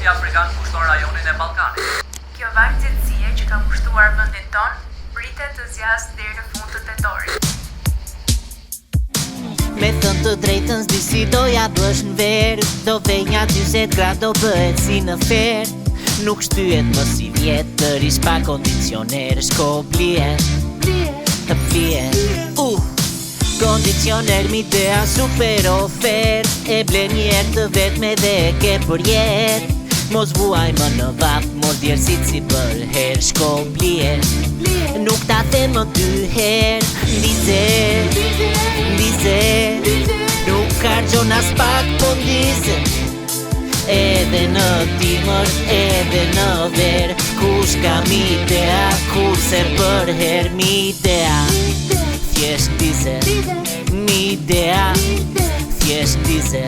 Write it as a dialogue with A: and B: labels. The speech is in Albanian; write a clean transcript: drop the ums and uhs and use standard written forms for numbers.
A: Bashkia Afrikane pushton rajonin e Ballkanit.
B: Kjo valë cilësie që ka pushtuar vendin ton, pritet të zjasë deri në fund të tetorit.
C: Me thënë të drejtën s'di si doja bësh në verë, do venja 20 gradë do bëhet si në ferë. Nuk shtyhet më si vjetër, ish pa kondicioner, shko blihet, kondicioner Midea super ofert, e ble njerë të vetme dhe e ke për jetë. Mos vuaj më në vap, mos djerësit si për her, shko blihet, nuk ta the më 2 herë. Ndize, nuk kargjon as pak po ndize, edhe në timër, edhe në verë. Kush ka Midea, kurse për her Midea. Thjesht ndize, Midea, thjesht ndize.